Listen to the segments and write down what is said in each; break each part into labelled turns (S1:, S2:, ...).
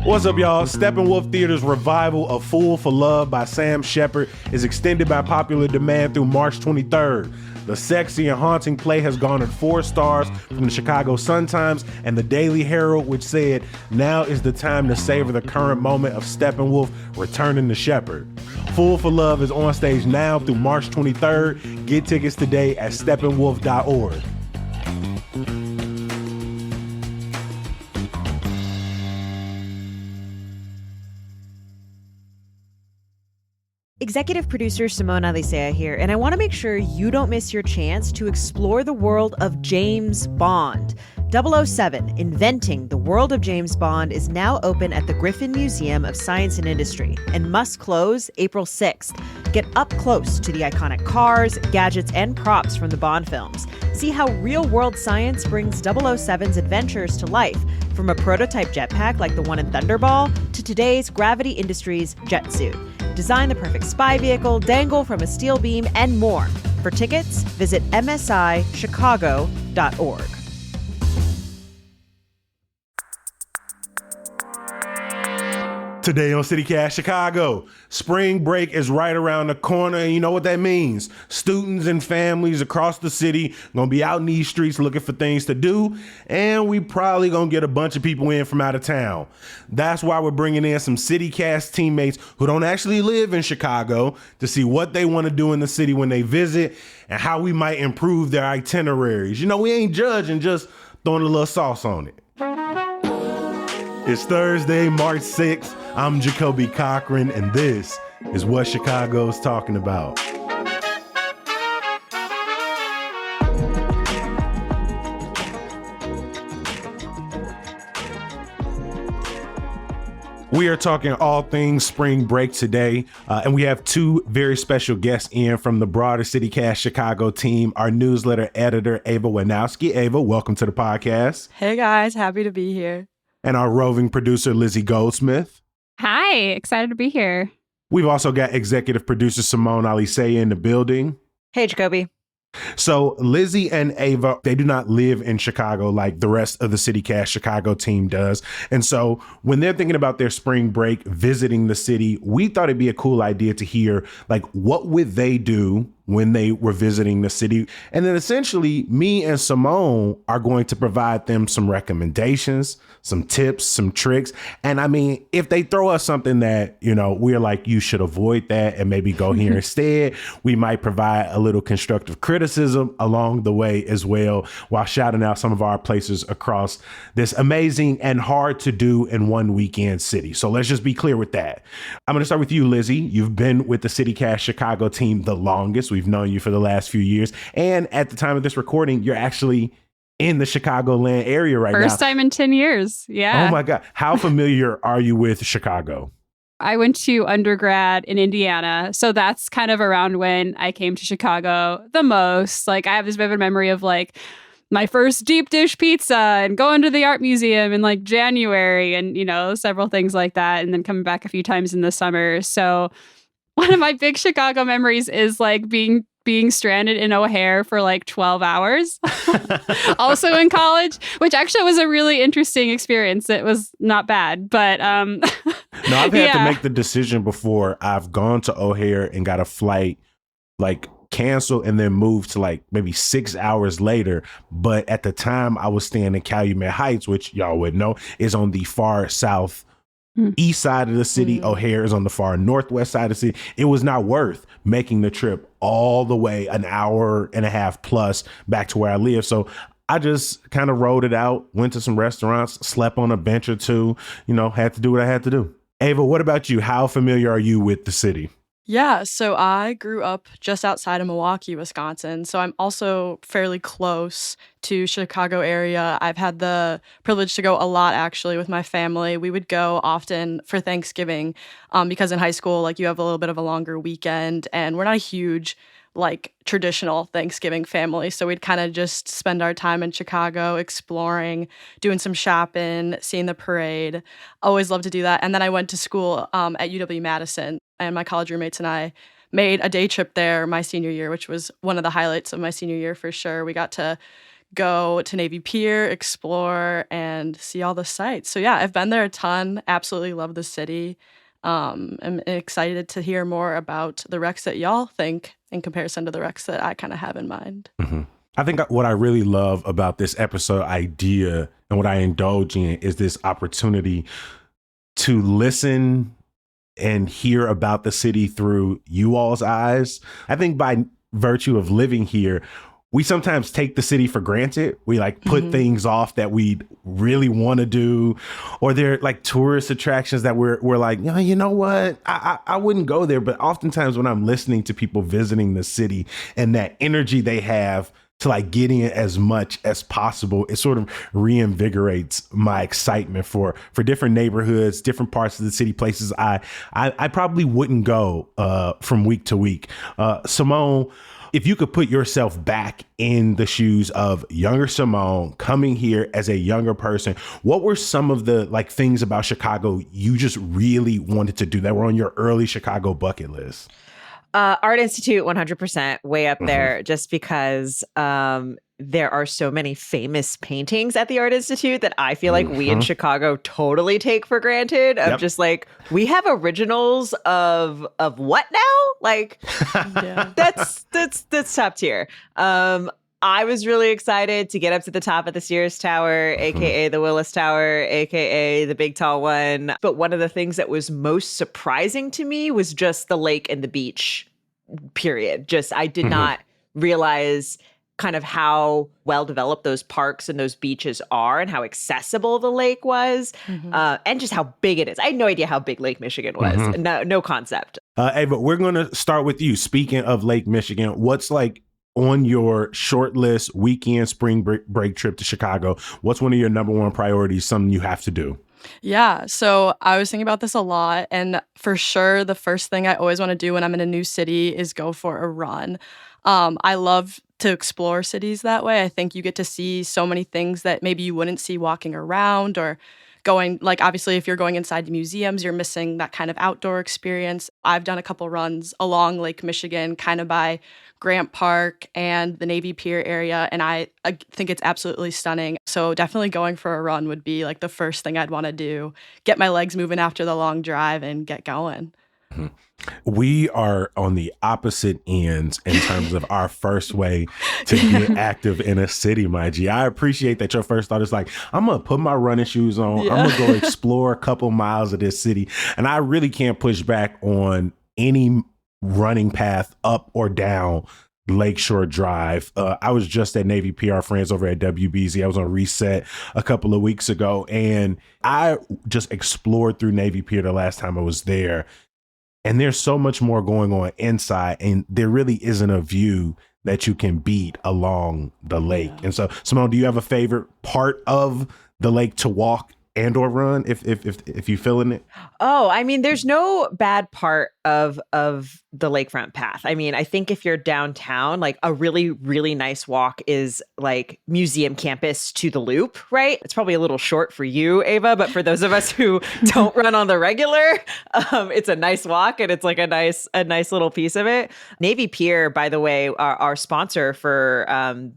S1: What's up, y'all? Steppenwolf Theater's revival of Fool for Love by Sam Shepard is extended by popular demand through March 23rd. The sexy and haunting play has garnered 4 stars from the Chicago Sun-Times and the Daily Herald, which said, "Now is the time to savor the current moment of Steppenwolf returning to Shepard." Fool for Love is on stage now through March 23rd. Get tickets today at steppenwolf.org.
S2: Executive producer Simone Alicea here, and I want to make sure you don't miss your chance to explore the world of James Bond. 007, Inventing the World of James Bond, is now open at the Griffin Museum of Science and Industry and must close April 6th. Get up close to the iconic cars, gadgets, and props from the Bond films. See how real-world science brings 007's adventures to life, from a prototype jetpack like the one in Thunderball to today's Gravity Industries jet suit. Design the perfect spy vehicle, dangle from a steel beam, and more. For tickets, visit msichicago.org.
S1: Today on CityCast Chicago, spring break is right around the corner, and you know what that means. Students and families across the city gonna be out in these streets looking for things to do, and we probably gonna get a bunch of people in from out of town. That's why we're bringing in some CityCast teammates who don't actually live in Chicago to see what they want to do in the city when they visit and how we might improve their itineraries. You know, we ain't judging, just throwing a little sauce on it. It's Thursday, March 6th. I'm Jacoby Cochran, and this is what Chicago's talking about. We are talking all things spring break today, and we have 2 very special guests in from the broader CityCast Chicago team. Our newsletter editor, Ava Wojnowski. Ava, welcome to the podcast.
S3: Hey guys, happy to be here.
S1: And our roving producer, Lizzie Goldsmith.
S4: Hi, excited to be here.
S1: We've also got executive producer Simone Alicea in the building.
S2: Hey, Jacoby.
S1: So Lizzie and Ava, they do not live in Chicago like the rest of the CityCast Chicago team does. And so when they're thinking about their spring break, visiting the city, we thought it'd be a cool idea to hear, like, what would they do when they were visiting the city? And then essentially me and Simone are going to provide them some recommendations, some tips, some tricks. And I mean, if they throw us something that, you know, we're like, you should avoid that and maybe go here instead, we might provide a little constructive criticism along the way as well, while shouting out some of our places across this amazing and hard to do in one weekend city. So let's just be clear with that. I'm going to start with you, Lizzie. You've been with the CityCast Chicago team the longest. We've known you for the last few years. And at the time of this recording, you're actually in the Chicagoland area right now.
S4: First time in 10 years. Yeah.
S1: Oh my God. How familiar are you with Chicago?
S4: I went to undergrad in Indiana. So that's kind of around when I came to Chicago the most. Like, I have this vivid memory of like my first deep dish pizza and going to the art museum in like January and, you know, several things like that. And then coming back a few times in the summer. So one of my big Chicago memories is like being stranded in O'Hare for like 12 hours, also in college, which actually was a really interesting experience. It was not bad, but no,
S1: I've had to make the decision before. I've gone to O'Hare and got a flight like canceled and then moved to like maybe 6 hours later. But at the time I was staying in Calumet Heights, which y'all would know is on the far south east side of the city. O'Hare is on the far northwest side of the city. It was not worth making the trip all the way an hour and a half plus back to where I live. So I just kind of rode it out, went to some restaurants, slept on a bench or two, you know, had to do what I had to do. Ava, what about you? How familiar are you with the city?
S3: Yeah, so I grew up just outside of Milwaukee, Wisconsin. So I'm also fairly close to Chicago area. I've had the privilege to go a lot, actually, with my family. We would go often for Thanksgiving because in high school, like, you have a little bit of a longer weekend, and we're not a huge like traditional Thanksgiving family. So we'd kind of just spend our time in Chicago exploring, doing some shopping, seeing the parade. Always loved to do that. And then I went to school at UW-Madison, and my college roommates and I made a day trip there my senior year, which was one of the highlights of my senior year for sure. We got to go to Navy Pier, explore, and see all the sights. So yeah, I've been there a ton. Absolutely love the city. I'm excited to hear more about the wrecks that y'all think in comparison to the wrecks that I kind of have in mind.
S1: Mm-hmm. I think what I really love about this episode idea and what I indulge in is this opportunity to listen and hear about the city through you all's eyes. I think by virtue of living here, we sometimes take the city for granted. We like put things off that we really want to do, or they're like tourist attractions that we're like, you know what? I wouldn't go there. But oftentimes when I'm listening to people visiting the city and that energy they have to like get in as much as possible, it sort of reinvigorates my excitement for different neighborhoods, different parts of the city, places I probably wouldn't go from week to week. Simone, if you could put yourself back in the shoes of younger Simone coming here as a younger person, what were some of the like things about Chicago you just really wanted to do that were on your early Chicago bucket list?
S2: Art Institute, 100% way up there, just because there are so many famous paintings at the Art Institute that I feel like we in Chicago totally take for granted. Of just like, we have originals of what now? Like, that's top tier. I was really excited to get up to the top of the Sears Tower, aka the Willis Tower, aka the big tall one. But one of the things that was most surprising to me was just the lake and the beach, period. Just, I did not realize kind of how well developed those parks and those beaches are and how accessible the lake was, and just how big it is. I had no idea how big Lake Michigan was. No concept.
S1: Ava, we're going to start with you. Speaking of Lake Michigan, what's like on your short list weekend spring break trip to Chicago? What's one of your number one priorities, something you have to do?
S3: Yeah, so I was thinking about this a lot, and for sure, the first thing I always want to do when I'm in a new city is go for a run. I love to explore cities that way. I think you get to see so many things that maybe you wouldn't see walking around or going, like, obviously, if you're going inside the museums, you're missing that kind of outdoor experience. I've done a couple runs along Lake Michigan, kind of by Grant Park and the Navy Pier area, and I think it's absolutely stunning. So definitely going for a run would be like the first thing I'd want to do, get my legs moving after the long drive and get going.
S1: We are on the opposite ends in terms of our first way to get active in a city, my G. I appreciate that your first thought is like, I'm going to put my running shoes on. I'm going to go explore a couple miles of this city. And I really can't push back on any running path up or down Lakeshore Drive. I was just at Navy PR friends over at WBZ. I was on Reset a couple of weeks ago, and I just explored through Navy Pier the last time I was there. And there's so much more going on inside, and there really isn't a view that you can beat along the lake. And so, Simone, do you have a favorite part of the lake to walk and or run if you feeling it?
S2: Oh, I mean, there's no bad part of the lakefront path. I mean, I think if you're downtown, like a really, really nice walk is like Museum Campus to the Loop, right? It's probably a little short for you, Ava, but for those of us who don't run on the regular, it's a nice walk and it's like a nice little piece of it. Navy Pier, by the way, our sponsor for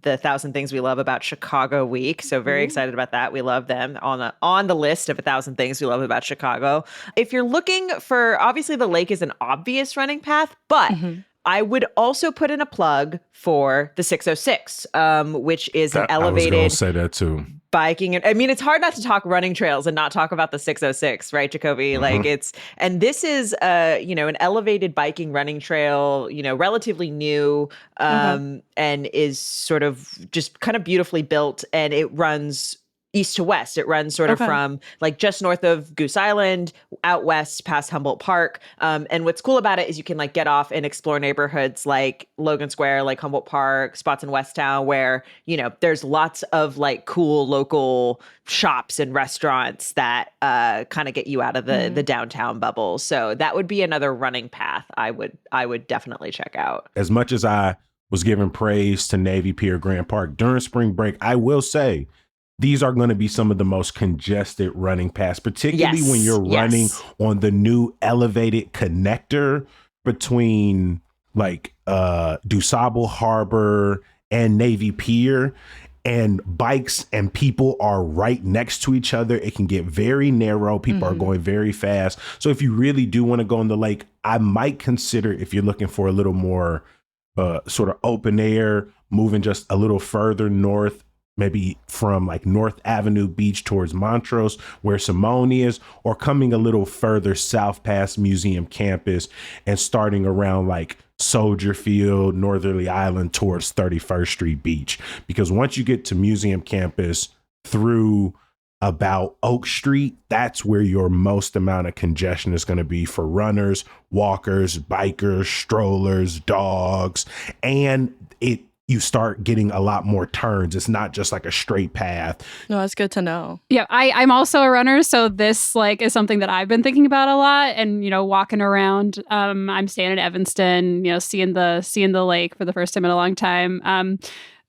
S2: the 1,000 Things We Love About Chicago Week. So very excited about that. We love them on the list of 1,000 things we love about Chicago. If you're looking for, obviously the lake is an obvious running path, but I would also put in a plug for the 606, which is an elevated
S1: I was gonna say that too.
S2: Biking. I mean, it's hard not to talk running trails and not talk about the 606, right, Jacoby? Like and this is, an elevated biking running trail, relatively new, and is sort of just kind of beautifully built, and it runs east to west. It runs sort of from like just north of Goose Island out west past Humboldt Park. And what's cool about it is you can like get off and explore neighborhoods like Logan Square, like Humboldt Park, spots in Westtown where, there's lots of like cool local shops and restaurants that kind of get you out of the downtown bubble. So that would be another running path I would definitely check out.
S1: As much as I was giving praise to Navy Pier, Grant Park during spring break, I will say these are going to be some of the most congested running paths, particularly when you're running on the new elevated connector between like DuSable Harbor and Navy Pier. and bikes and people are right next to each other. It can get very narrow. People are going very fast. So if you really do want to go in the lake, I might consider, if you're looking for a little more sort of open air, moving just a little further north, maybe from like North Avenue Beach towards Montrose, where Simone is, or coming a little further south past Museum Campus and starting around like Soldier Field, Northerly Island towards 31st Street Beach. Because once you get to Museum Campus through about Oak Street, that's where your most amount of congestion is going to be for runners, walkers, bikers, strollers, dogs, and you start getting a lot more turns. It's not just like a straight path.
S3: No, that's good to know.
S4: Yeah, I'm also a runner, so this like is something that I've been thinking about a lot. And walking around, I'm staying in Evanston, seeing the lake for the first time in a long time.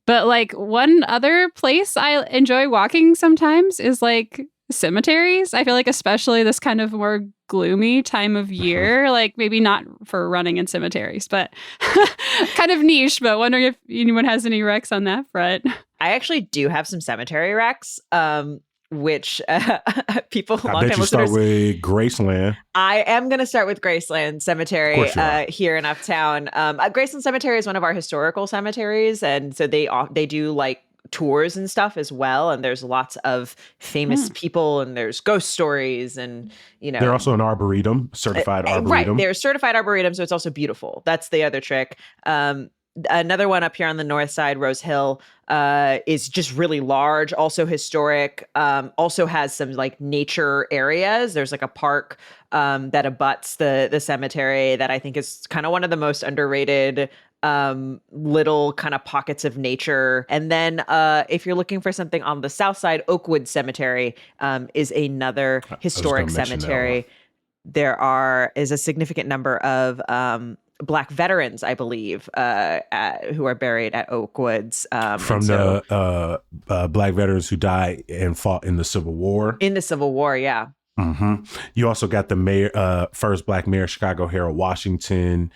S4: But like one other place I enjoy walking sometimes is like cemeteries. I feel like especially this kind of more gloomy time of year, like maybe not for running in cemeteries, but kind of niche, but wondering if anyone has any recs on that front.
S2: I actually do have some cemetery recs, which people,
S1: I bet you start with Graceland.
S2: I am going to start with Graceland Cemetery here in Uptown. Graceland Cemetery is one of our historical cemeteries, and so they do like tours and stuff as well, and there's lots of famous people, and there's ghost stories, and
S1: they're also an arboretum, certified arboretum.
S2: Right, they're certified arboretum, so it's also beautiful. That's the other trick. Another one up here on the north side, Rose Hill, is just really large, also historic, also has some like nature areas. There's like a park that abuts the cemetery that I think is kind of one of the most underrated little kind of pockets of nature. And then if you're looking for something on the south side, Oakwood Cemetery is another historic cemetery. There is a significant number of Black veterans, I believe, who are buried at Oakwoods.
S1: From the Black veterans who died and fought in the Civil War.
S2: In the Civil War, yeah.
S1: Mm-hmm. You also got the first Black mayor of Chicago, Harold Washington,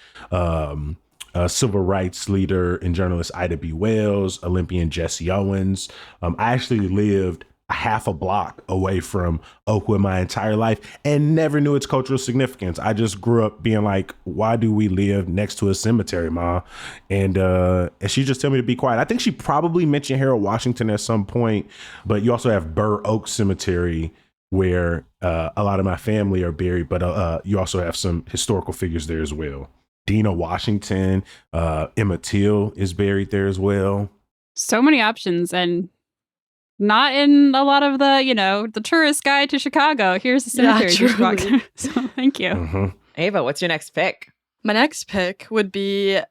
S1: civil rights leader and journalist Ida B. Wells, Olympian Jesse Owens. I actually lived a half a block away from Oakwood my entire life and never knew its cultural significance. I just grew up being like, why do we live next to a cemetery, Ma? And she just told me to be quiet. I think she probably mentioned Harold Washington at some point, but you also have Burr Oak Cemetery, where a lot of my family are buried, but you also have some historical figures there as well. Dina Washington, Emmett Till is buried there as well.
S4: So many options, and not in a lot of the tourist guide to Chicago. Here's the cemetery you should walk through. So thank you.
S1: Mm-hmm.
S2: Ava, what's your next pick?
S3: My next pick would be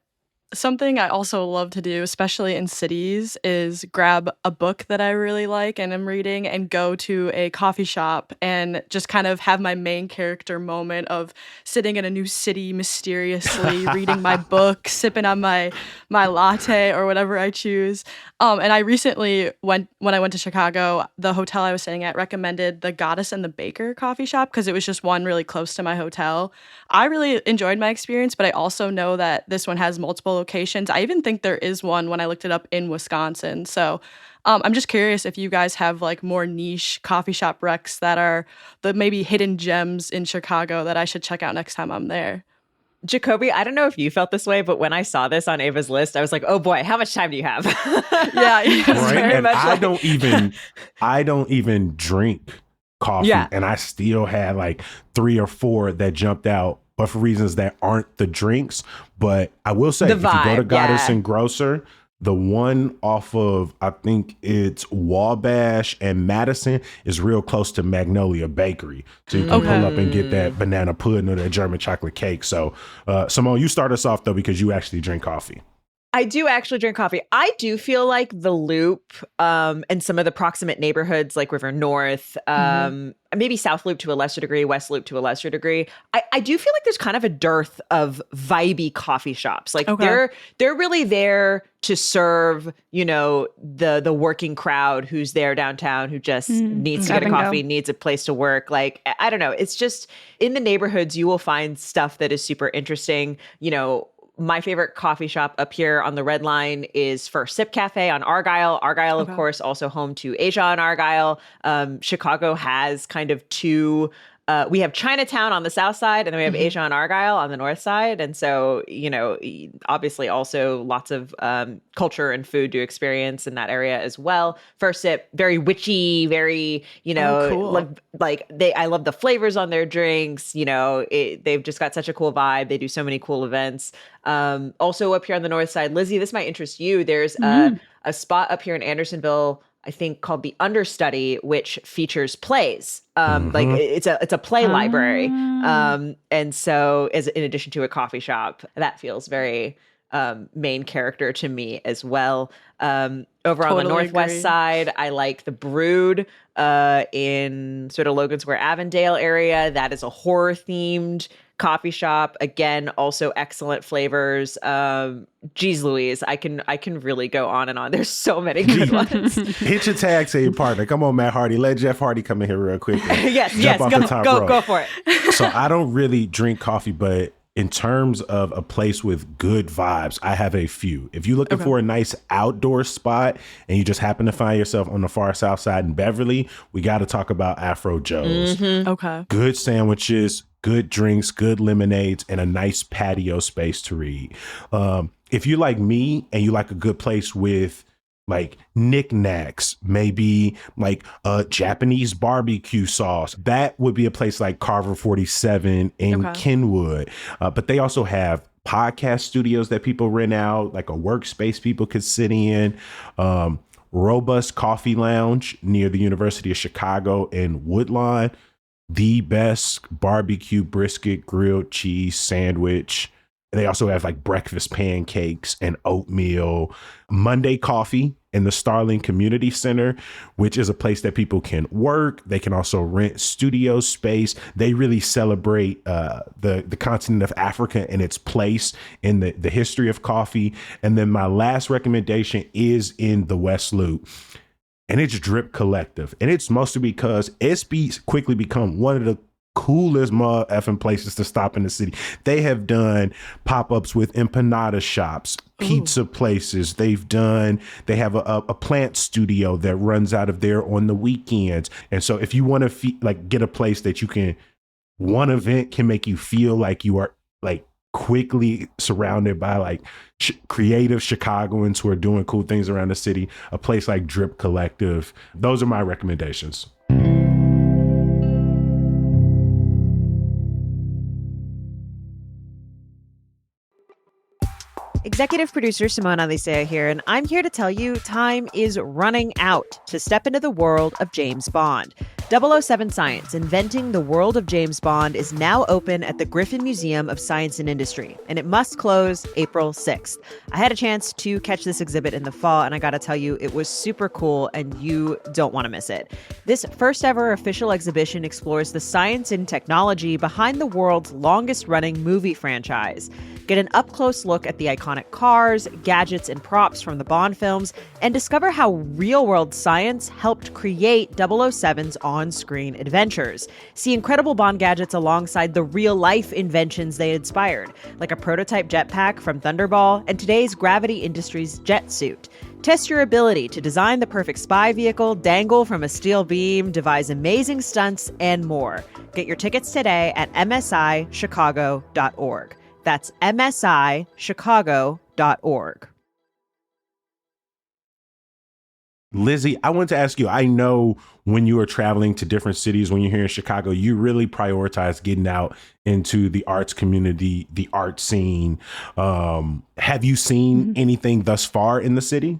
S3: something I also love to do, especially in cities, is grab a book that I really like and am reading and go to a coffee shop and just kind of have my main character moment of sitting in a new city mysteriously, reading my book, sipping on my latte or whatever I choose. And I recently, when I went to Chicago, the hotel I was staying at recommended the Goddess and the Baker coffee shop because it was just one really close to my hotel. I really enjoyed my experience, but I also know that this one has multiple locations. I even think there is one when I looked it up in Wisconsin. So I'm just curious if you guys have like more niche coffee shop recs that are the maybe hidden gems in Chicago that I should check out next time I'm there.
S2: Jacoby, I don't know if you felt this way, but when I saw this on Ava's list, I was like, oh boy, how much time do you have?
S3: Yeah.
S1: Right? And I don't even drink coffee.
S2: Yeah.
S1: And I still had like 3 or 4 that jumped out, but for reasons that aren't the drinks. But I will say, if you go to Goddess and Grocer, the one off of, I think it's Wabash and Madison, is real close to Magnolia Bakery. So you can pull up and get that banana pudding or that German chocolate cake. So Simone, you start us off though, because you actually drink coffee.
S2: I do actually drink coffee. I do feel like the Loop and some of the proximate neighborhoods like River North, maybe South Loop to a lesser degree, West Loop to a lesser degree. I do feel like there's kind of a dearth of vibey coffee shops. Like they're really there to serve, the working crowd who's there downtown who just needs to get a coffee, needs a place to work. Like, I don't know. It's just in the neighborhoods, you will find stuff that is super interesting, my favorite coffee shop up here on the Red Line is First Sip Cafe on Argyle. Argyle, of course, also home to Asia on Argyle. Chicago has kind of two. We have Chinatown on the south side, and then we have Asia on Argyle on the north side. And so, obviously also lots of culture and food to experience in that area as well. First Sip, very witchy, very,
S3: cool.
S2: I love the flavors on their drinks. They've just got such a cool vibe. They do so many cool events. Also up here on the north side, Lizzie, this might interest you. There's a spot up here in Andersonville, I think, called the Understudy, which features plays. Like it's a play library. And so in addition to a coffee shop, that feels very main character to me as well. Over on the northwest side, I like the Brood in sort of Logan Square, Avondale area. That is a horror themed coffee shop. Again, also excellent flavors. Geez Louise, I can really go on and on. There's so many good ones.
S1: Hit your tag, say your partner. Come on, Matt Hardy. Let Jeff Hardy come in here real quick.
S2: Yes, go for it.
S1: So I don't really drink coffee, but in terms of a place with good vibes, I have a few. If you're looking for a nice outdoor spot and you just happen to find yourself on the far south side in Beverly, we got to talk about Afro Joe's.
S3: Okay.
S1: Good sandwiches, good drinks, good lemonades, and a nice patio space to read. If you like me and you like a good place with like knickknacks, maybe like a Japanese barbecue sauce, that would be a place like Carver 47 in Kenwood. But they also have podcast studios that people rent out, like a workspace people could sit in. Robust Coffee Lounge near the University of Chicago in Woodlawn. The best barbecue brisket grilled cheese sandwich. They also have like breakfast pancakes and oatmeal. Monday Coffee in the Starling Community Center, which is a place that people can work. They can also rent studio space. They really celebrate the continent of Africa and its place in the history of coffee. And then my last recommendation is in the West Loop. And it's Drip Collective. And it's mostly because it's quickly become one of the coolest effing places to stop in the city. They have done pop-ups with empanada shops, pizza places. They have a plant studio that runs out of there on the weekends. And so if you want to get a place that you can, one event can make you feel like you are like quickly surrounded by like creative Chicagoans who are doing cool things around the city, a place like Drip Collective. Those are my recommendations.
S2: Executive producer Simone Alicea here, and I'm here to tell you time is running out to step into the world of James Bond. 007 Science, Inventing the World of James Bond, is now open at the Griffin Museum of Science and Industry, and it must close April 6th. I had a chance to catch this exhibit in the fall, and I gotta tell you, it was super cool, and you don't want to miss it. This first ever official exhibition explores the science and technology behind the world's longest-running movie franchise. Get an up-close look at the iconic cars, gadgets, and props from the Bond films, and discover how real-world science helped create 007's on-screen adventures. See incredible Bond gadgets alongside the real-life inventions they inspired, like a prototype jetpack from Thunderball and today's Gravity Industries jet suit. Test your ability to design the perfect spy vehicle, dangle from a steel beam, devise amazing stunts, and more. Get your tickets today at msichicago.org. That's msichicago.org.
S1: Lizzie, I want to ask you, I know when you are traveling to different cities, when you're here in Chicago, you really prioritize getting out into the arts community, the art scene. Have you seen anything thus far in the city?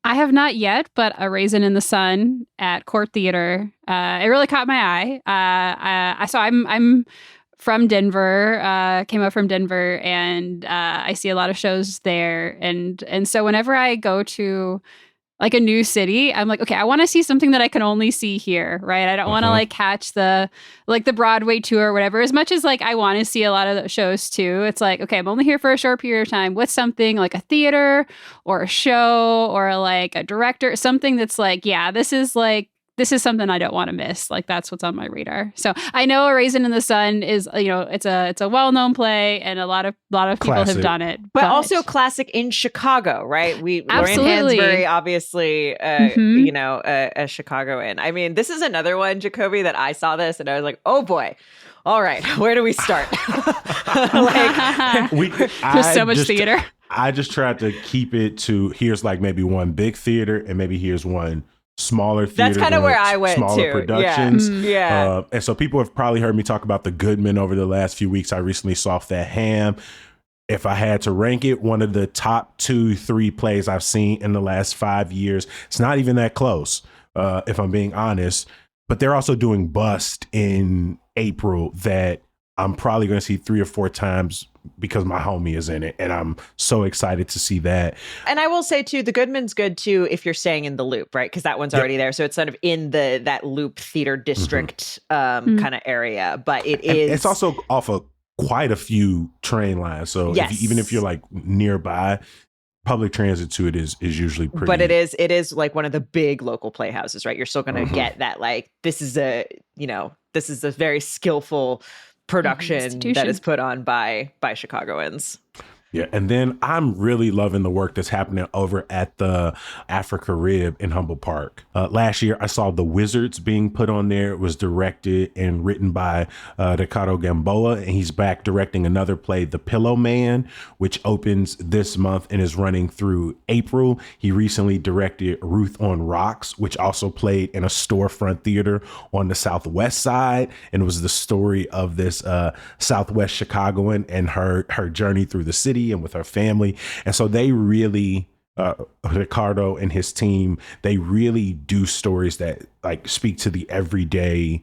S4: I have not yet, but A Raisin in the Sun at Court Theater, it really caught my eye. So I'm from Denver, came up from Denver, and I see a lot of shows there. And so whenever I go to like a new city, I'm like, okay, I want to see something that I can only see here, right? I don't want to like catch the Broadway tour or whatever. As much as like I want to see a lot of the shows too, it's like, okay, I'm only here for a short period of time. What's something like a theater or a show or like a director, something that's like, yeah, this is like this is something I don't want to miss. Like that's what's on my radar. So I know A Raisin in the Sun is, it's a well-known play and a lot of people
S1: Classic.
S4: have done it.
S2: But also classic in Chicago, right? Lorraine
S4: Absolutely.
S2: Hansberry, obviously, a Chicagoan. I mean, this is another one, Jacoby, that I saw this and I was like, oh boy. All right, where do we start?
S4: There's so much theater.
S1: I just tried to keep it to here's like maybe one big theater and maybe here's one smaller theater.
S2: That's kind of where I went
S1: smaller
S2: to.
S1: productions.
S2: Yeah.
S1: And so people have probably heard me talk about the Goodman over the last few weeks. I recently saw That Ham. If I had to rank it, one of the top 2-3 plays I've seen in the last 5 years. It's not even that close, if I'm being honest. But they're also doing Bust in April that I'm probably going to see 3 or 4 times because my homie is in it. And I'm so excited to see that.
S2: And I will say, too, the Goodman's good, too, if you're staying in the Loop, right? Because that one's already there. So it's sort of in that Loop theater district kind of area. But it's
S1: also off of quite a few train lines. So even if you're like nearby, public transit to it is usually pretty.
S2: But it is like one of the big local playhouses, right? You're still going to get that, like, this is a very skillful production that is put on by Chicagoans.
S1: Yeah, and then I'm really loving the work that's happening over at the Africa Rib in Humboldt Park. Last year, I saw The Wizards being put on there. It was directed and written by Ricardo Gamboa, and he's back directing another play, The Pillow Man, which opens this month and is running through April. He recently directed Ruth on Rocks, which also played in a storefront theater on the Southwest side, and it was the story of this Southwest Chicagoan and her journey through the city and with her family. And so they really, Ricardo and his team, they really do stories that like speak to the everyday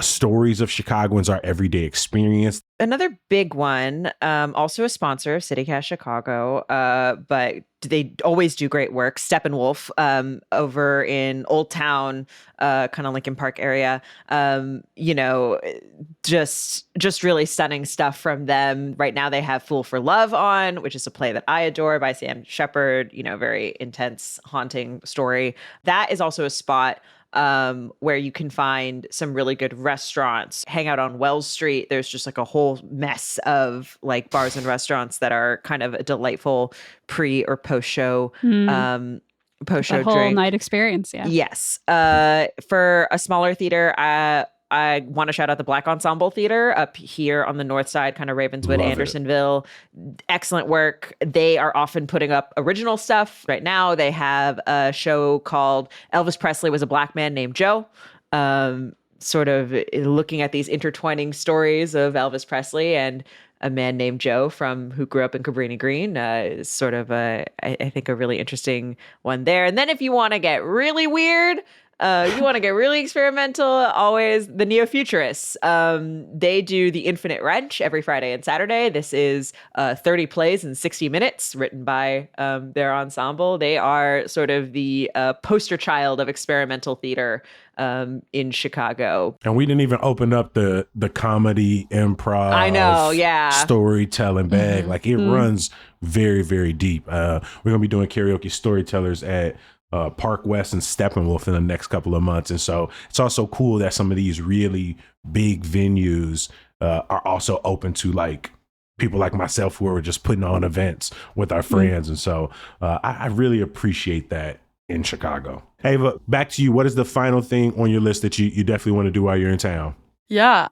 S1: stories of Chicagoans, our everyday experience.
S2: Another big one, also a sponsor of CityCast Chicago, but they always do great work. Steppenwolf over in Old Town, kind of Lincoln Park area. Just really stunning stuff from them. Right now they have Fool for Love on, which is a play that I adore by Sam Shepard. Very intense, haunting story. That is also a spot where you can find some really good restaurants. Hang out on Wells Street. There's just like a whole mess of like bars and restaurants that are kind of a delightful pre or post show
S4: the whole
S2: drink.
S4: Night experience. Yeah.
S2: Yes. For a smaller theater, I want to shout out the Black Ensemble Theater up here on the north side, kind of Ravenswood, Andersonville. Excellent work. They are often putting up original stuff. Right now, they have a show called Elvis Presley Was a Black Man Named Joe, sort of looking at these intertwining stories of Elvis Presley and a man named Joe who grew up in Cabrini Green. Is sort of, I think, a really interesting one there. And then if you want to get really weird, you want to get really experimental, always the Neo-Futurists. They do The Infinite Wrench every Friday and Saturday. This is 30 plays in 60 minutes written by their ensemble. They are sort of the poster child of experimental theater in Chicago.
S1: And we didn't even open up the comedy, improv,
S2: I know, yeah,
S1: storytelling bag. Like it runs very, very deep. We're going to be doing karaoke storytellers at Park West and Steppenwolf in the next couple of months. And so it's also cool that some of these really big venues are also open to like people like myself who are just putting on events with our friends. And so I really appreciate that in Chicago. Ava, back to you. What is the final thing on your list that you definitely want to do while you're in town?
S3: Yeah,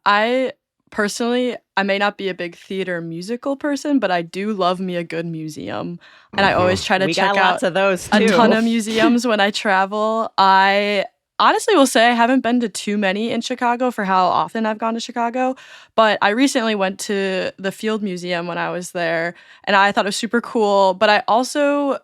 S3: personally, I may not be a big theater musical person, but I do love me a good museum. And I always try to check out
S2: lots of those too.
S3: A ton of museums when I travel. I honestly will say I haven't been to too many in Chicago for how often I've gone to Chicago, but I recently went to the Field Museum when I was there, and I thought it was super cool. But I also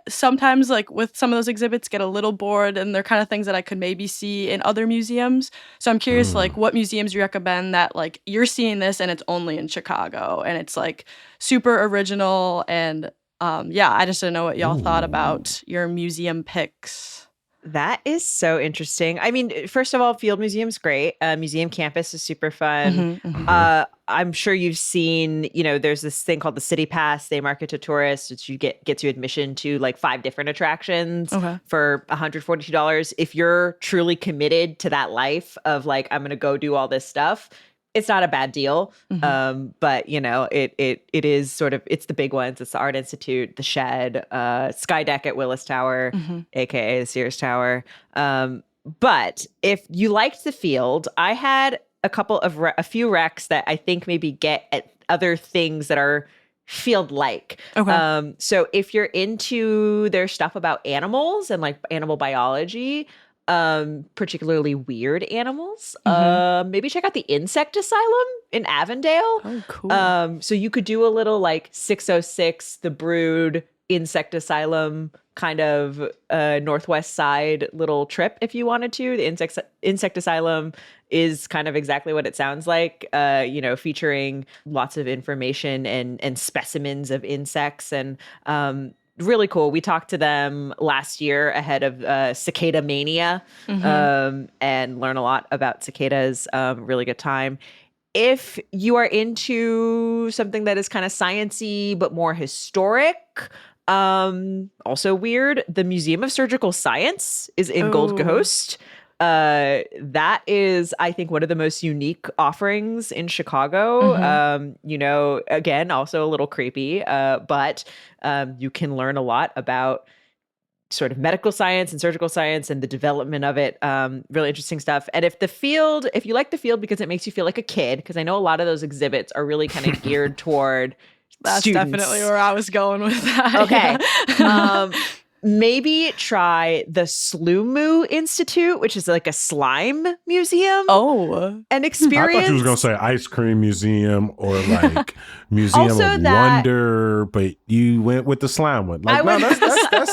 S3: sometimes, like with some of those exhibits, get a little bored, and they're kind of things that I could maybe see in other museums. So I'm curious, like, what museums you recommend that like you're seeing this and it's only in Chicago and it's like super original. And I just didn't know what y'all thought about your museum picks.
S2: That is so interesting. I mean, first of all, Field Museum's great. Museum campus is super fun. I'm sure you've seen, there's this thing called the City Pass. They market to tourists, which gets you admission to like 5 different attractions for $142. If you're truly committed to that life of like, I'm going to go do all this stuff, it's not a bad deal. But it is sort of, it's the big ones. It's the Art Institute, the Shed, Skydeck at Willis Tower, aka the Sears Tower. But if you liked the Field, I had a few recs that I think maybe get at other things that are Field-like. So if you're into their stuff about animals and like animal biology, particularly weird animals, maybe check out the Insect Asylum in Avondale.
S3: Oh, cool.
S2: So you could do a little like 606, the Brood Insect Asylum kind of northwest side little trip if you wanted to. The Insect Asylum is kind of exactly what it sounds like, featuring lots of information and specimens of insects and really cool. We talked to them last year ahead of Cicada Mania and learn a lot about cicadas. Really good time. If you are into something that is kind of sciencey but more historic, also weird, the Museum of Surgical Science is in Gold Coast. That is, I think, one of the most unique offerings in Chicago. Again, also a little creepy, but you can learn a lot about sort of medical science and surgical science and the development of it. Really interesting stuff. And if you like the Field because it makes you feel like a kid, because I know a lot of those exhibits are really kind of geared toward
S3: That's
S2: students.
S3: definitely where I was going with that.
S2: Okay. Maybe try the Slumu Institute, which is like a slime museum. An experience.
S1: I thought you was going to say ice cream museum or like museum of wonder, but you went with the slime one. Like,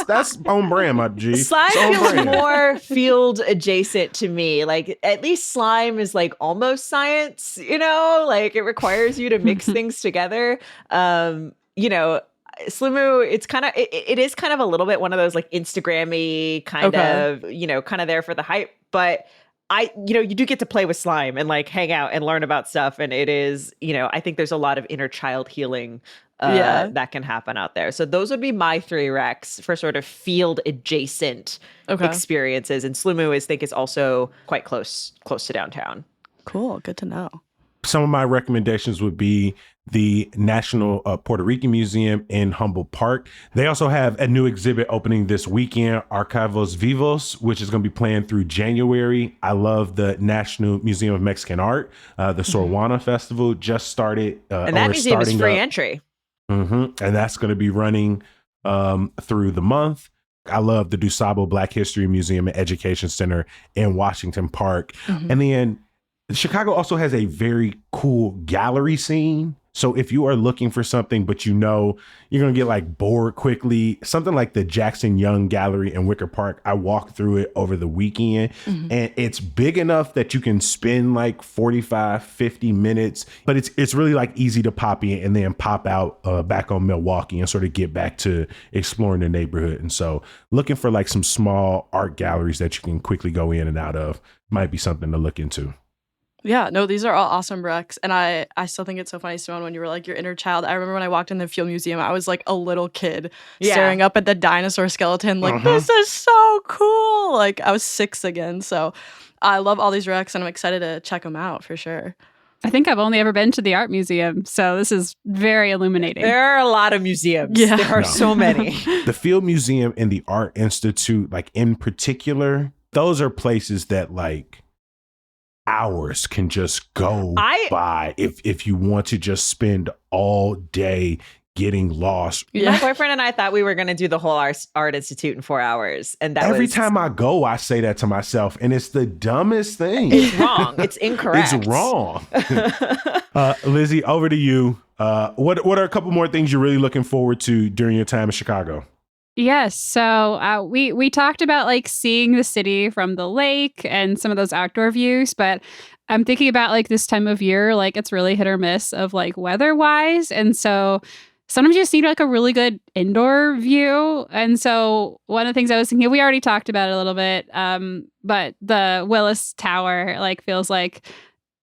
S1: that's on brand, my G.
S2: Slime feels more Field adjacent to me. Like at least slime is like almost science, like it requires you to mix things together. Slimu, it is kind of a little bit one of those like Instagram-y kind of, kind of there for the hype, but you do get to play with slime and like hang out and learn about stuff. And it is, I think there's a lot of inner child healing that can happen out there. So those would be my 3 recs for sort of Field adjacent experiences. And Slimu is also quite close to downtown.
S3: Cool. Good to know.
S1: Some of my recommendations would be the National Puerto Rican Museum in Humboldt Park. They also have a new exhibit opening this weekend, Archivos Vivos, which is going to be planned through January. I love the National Museum of Mexican Art. The Sorwana Festival just started.
S2: And that museum is free entry.
S1: And that's going to be running through the month. I love the DuSable Black History Museum and Education Center in Washington Park. And then Chicago also has a very cool gallery scene. So if you are looking for something, but you're going to get like bored quickly, something like the Jackson Young Gallery in Wicker Park, I walked through it over the weekend and it's big enough that you can spend like 45, 50 minutes, but it's really like easy to pop in and then pop out back on Milwaukee and sort of get back to exploring the neighborhood. And so looking for like some small art galleries that you can quickly go in and out of might be something to look into.
S3: Yeah, no, these are all awesome recs. And I still think it's so funny, Simone, when you were like your inner child. I remember when I walked in the Field Museum, I was like a little kid staring up at the dinosaur skeleton, like, this is so cool. Like I was 6 again. So I love all these recs and I'm excited to check them out for sure.
S4: I think I've only ever been to the art museum, so this is very illuminating.
S2: There are a lot of museums.
S3: Yeah.
S2: There are so many.
S1: The Field Museum and the Art Institute, like in particular, those are places that like hours can just go by if you want to just spend all day getting lost.
S2: My boyfriend and I thought we were going to do the whole Art Institute in 4 hours. And every
S1: time I go, I say that to myself. And it's the dumbest thing.
S2: It's wrong. It's incorrect.
S1: It's wrong. Lizzie, over to you. What are a couple more things you're really looking forward to during your time in Chicago?
S4: Yes. So we talked about like seeing the city from the lake and some of those outdoor views, but I'm thinking about like this time of year, like it's really hit or miss of like weather wise. And so sometimes you just need like a really good indoor view. And so one of the things I was thinking, we already talked about it a little bit, but the Willis Tower like feels like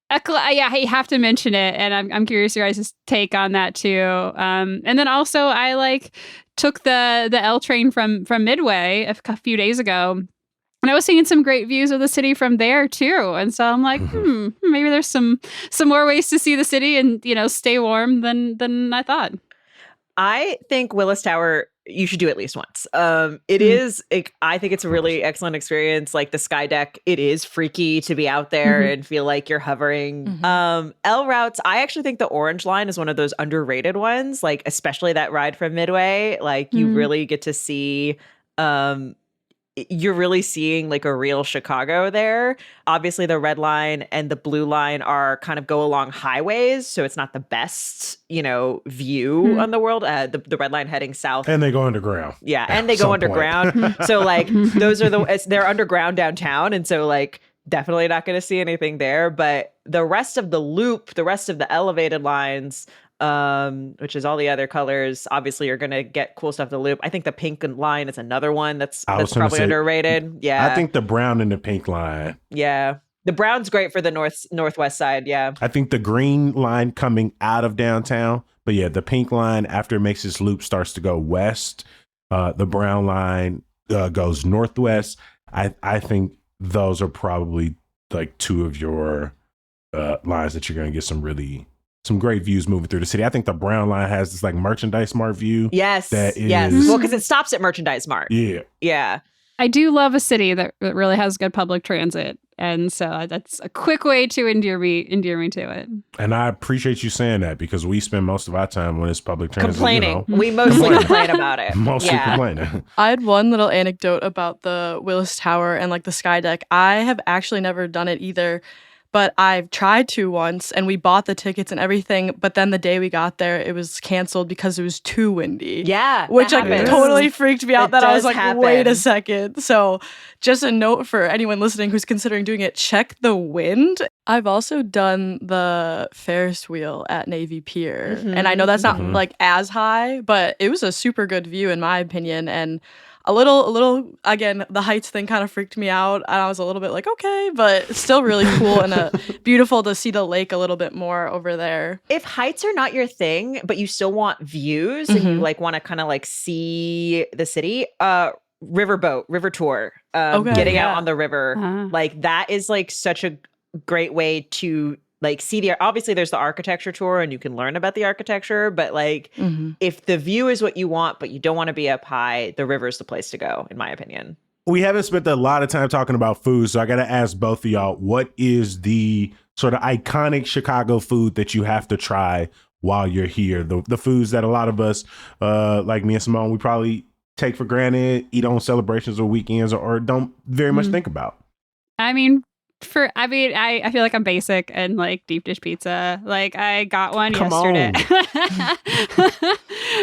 S4: yeah, you have to mention it, and I'm curious your guys' take on that too. And then also I like took the L train from Midway a few days ago. And I was seeing some great views of the city from there too. And so I'm like, maybe there's some more ways to see the city and, stay warm than I thought.
S2: I think Willis Tower, you should do at least once. I think it's a really excellent experience. Like the sky deck, it is freaky to be out there and feel like you're hovering. L routes, I actually think the Orange Line is one of those underrated ones, like especially that ride from Midway. Like you really get to see you're really seeing like a real Chicago there. Obviously, the red line and the blue line are kind of go along highways, so it's not the best, view on the world. The red line heading south,
S1: and they go underground.
S2: Yeah, and they go underground. So like those are they're underground downtown, and so like definitely not going to see anything there. But the rest of the loop, the rest of the elevated lines, which is all the other colors, obviously you're gonna get cool stuff to loop. I think the pink line is another one that's probably underrated. Yeah,
S1: I think the brown and the pink line.
S2: Yeah, the brown's great for the northwest side. Yeah,
S1: I think the green line coming out of downtown, but yeah, the pink line after it makes its loop starts to go west. The brown line goes northwest. I think those are probably like two of your lines that you're gonna get some great views moving through the city. I think the brown line has this like Merchandise Mart view.
S2: Yes. Well, because it stops at Merchandise Mart.
S1: Yeah.
S2: Yeah.
S4: I do love a city that really has good public transit. And so that's a quick way to endear me to it.
S1: And I appreciate you saying that because we spend most of our time when it's public transit.
S2: Complaining. We mostly complain about it.
S1: Mostly complaining.
S3: I had one little anecdote about the Willis Tower and like the sky deck. I have actually never done it either. But I've tried to once, and we bought the tickets and everything. But then the day we got there, it was canceled because it was too windy.
S2: Yeah,
S3: which like totally freaked me out. That I was like, wait a second. So, just a note for anyone listening who's considering doing it: check the wind. I've also done the Ferris wheel at Navy Pier, and I know that's not like as high, but it was a super good view in my opinion, and a little, again, the heights thing kind of freaked me out. And I was a little bit like, okay, but it's still really cool and beautiful to see the lake a little bit more over there.
S2: If heights are not your thing, but you still want views and you like want to kind of like see the city, river tour, getting out on the river, like that is like such a great way to like see obviously there's the architecture tour and you can learn about the architecture, but like if the view is what you want, but you don't want to be up high, the river's the place to go, in my opinion.
S1: We haven't spent a lot of time talking about food, so I got to ask both of y'all, what is the sort of iconic Chicago food that you have to try while you're here? The foods that a lot of us, like me and Simone, we probably take for granted, eat on celebrations or weekends, or don't very much think about.
S4: I mean, I feel like I'm basic and like deep dish pizza. Like I got one yesterday.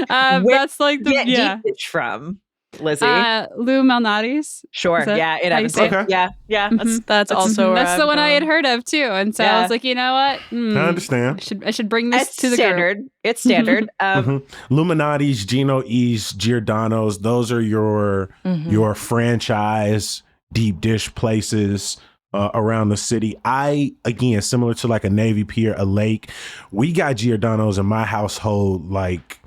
S4: That's like the
S2: deep dish from Lizzie.
S4: Lou Malnati's.
S2: Sure. Yeah. It happens. Okay. Yeah.
S3: That's also
S4: that's the one I had heard of too. And so I was like, you know what?
S1: I understand.
S4: I should bring this to the
S2: standard.
S4: group.
S2: It's standard.
S1: Illuminati's, Gino East, Giordano's. Those are your franchise deep dish places around the city. Again, similar to like a Navy Pier, a lake, we got Giordano's in my household like,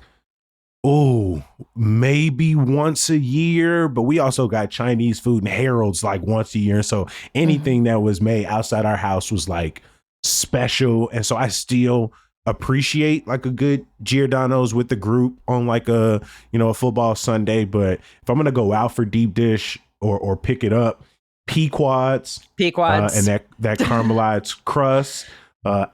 S1: maybe once a year, but we also got Chinese food and Harold's like once a year. And so anything that was made outside our house was like special. And so I still appreciate like a good Giordano's with the group on like a football Sunday. But if I'm going to go out for deep dish or pick it up, Pequod's, and that caramelized crust,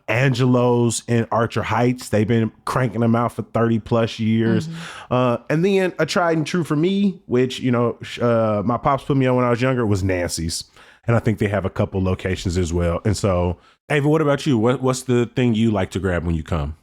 S1: Angelo's in Archer Heights. They've been cranking them out for 30 plus years. And then a tried and true for me, which, my pops put me on when I was younger, was Nancy's. And I think they have a couple locations as well. And so, Ava, what about you? What's the thing you like to grab when you come?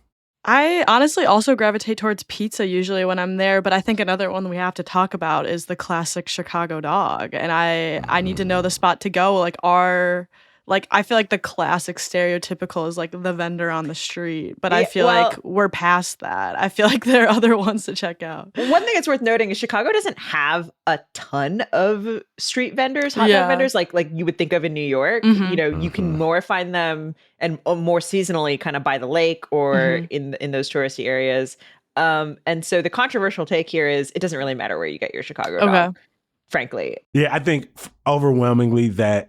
S3: I honestly also gravitate towards pizza usually when I'm there, but I think another one we have to talk about is the classic Chicago dog. And I need to know the spot to go. Like, are like I feel like the classic stereotypical is like the vendor on the street, but I feel like we're past that. I feel like there are other ones to check out.
S2: One thing that's worth noting is Chicago doesn't have a ton of street vendors, hot dog vendors, like you would think of in New York. You know, you can more find them and more seasonally kind of by the lake or in those touristy areas. And so the controversial take here is it doesn't really matter where you get your Chicago dog, frankly.
S1: Yeah, I think overwhelmingly that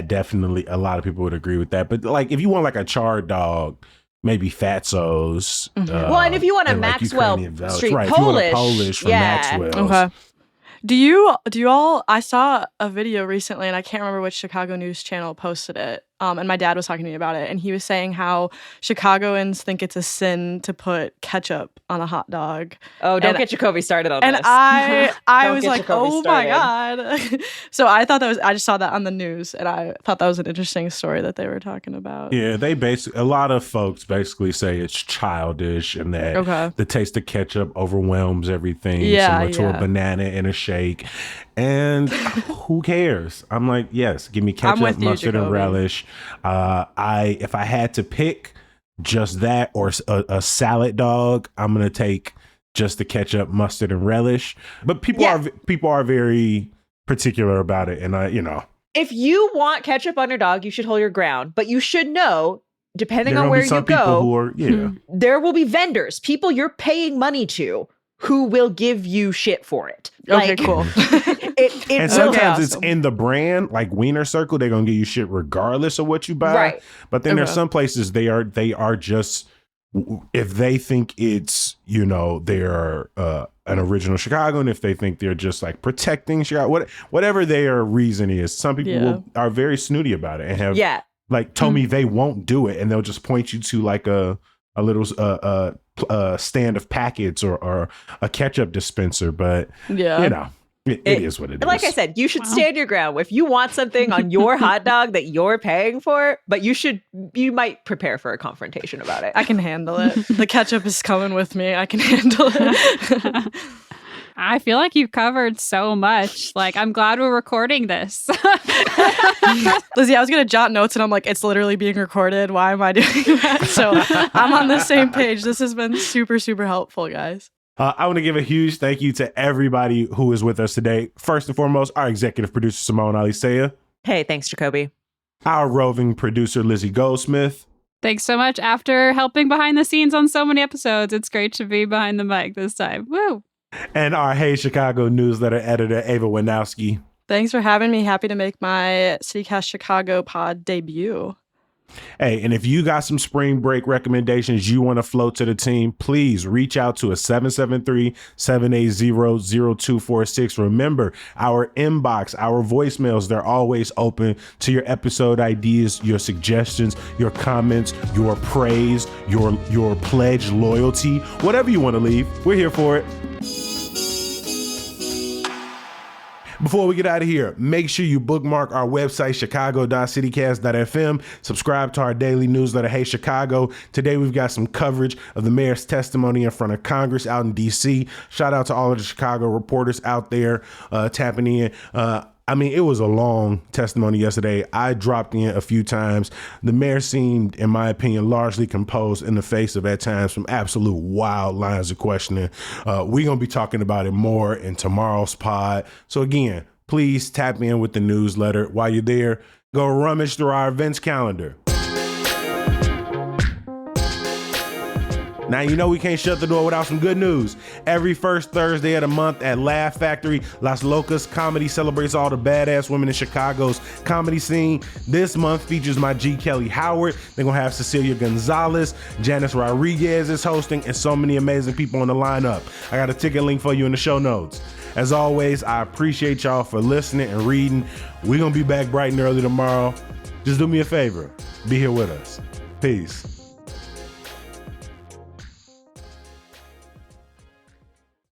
S1: definitely a lot of people would agree with that. But like if you want like a charred dog, maybe Fatso's.
S2: Well, and if you want a Maxwell Street Polish,
S1: if you want a Polish from Maxwell's.
S3: Okay. Do you all, I saw a video recently and I can't remember which Chicago news channel posted it. And my dad was talking to me about it and he was saying how Chicagoans think it's a sin to put ketchup on a hot dog.
S2: Oh, don't get Jacoby started on this.
S3: And I was like, oh my God. So I just saw that on the news and I thought that was an interesting story that they were talking about.
S1: Yeah, a lot of folks basically say it's childish and that the taste of ketchup overwhelms everything, similar to a banana in a shake. And who cares? I'm like, yes, give me ketchup, mustard, and relish. If I had to pick just that or a salad dog, I'm gonna take just the ketchup, mustard, and relish. But people are very particular about it, and
S2: if you want ketchup on your dog, you should hold your ground. But you should know, depending on where you go, there will be vendors, people you're paying money to, who will give you shit for it.
S3: Okay, cool.
S1: And sometimes it's in the brand, like Wiener Circle, they're gonna give you shit regardless of what you buy.
S2: Right.
S1: But then there's some places they are just, if they think it's, they're an original Chicago, and if they think they're just like protecting Chicago, whatever their reason is, some people are very snooty about it and have told me they won't do it, and they'll just point you to like a little stand of packets or a ketchup dispenser. But it is what it is.
S2: Like I said, you should stand your ground. If you want something on your hot dog that you're paying for, but you might prepare for a confrontation about it.
S3: I can handle it. The ketchup is coming with me. I can handle it.
S4: I feel like you've covered so much. Like, I'm glad we're recording this.
S3: Lizzie, I was going to jot notes and I'm like, it's literally being recorded. Why am I doing that? So I'm on the same page. This has been super, super helpful, guys.
S1: I want to give a huge thank you to everybody who is with us today. First and foremost, our executive producer, Simone Alicea.
S2: Hey, thanks, Jacoby.
S1: Our roving producer, Lizzie Goldsmith.
S4: Thanks so much. After helping behind the scenes on so many episodes, it's great to be behind the mic this time. Woo!
S1: And our Hey Chicago newsletter editor, Ava Wojnowski.
S3: Thanks for having me. Happy to make my CityCast Chicago pod debut.
S1: Hey, and if you got some spring break recommendations you want to float to the team, please reach out to us, 773-780-0246. Remember, our inbox, our voicemails, they're always open to your episode ideas, your suggestions, your comments, your praise, your pledge loyalty, whatever you want to leave. We're here for it. Before we get out of here, make sure you bookmark our website, chicago.citycast.fm. Subscribe to our daily newsletter, Hey Chicago. Today, we've got some coverage of the mayor's testimony in front of Congress out in D.C. Shout out to all of the Chicago reporters out there tapping in. It was a long testimony yesterday. I dropped in a few times. The mayor seemed, in my opinion, largely composed in the face of, at times, some absolute wild lines of questioning. We're going to be talking about it more in tomorrow's pod. So again, please tap in with the newsletter. While you're there, go rummage through our events calendar. Now, we can't shut the door without some good news. Every first Thursday of the month at Laugh Factory, Las Locas Comedy celebrates all the badass women in Chicago's comedy scene. This month features my G. Kelly Howard. They're going to have Cecilia Gonzalez, Janice Rodriguez is hosting, and so many amazing people on the lineup. I got a ticket link for you in the show notes. As always, I appreciate y'all for listening and reading. We're going to be back bright and early tomorrow. Just do me a favor. Be here with us. Peace.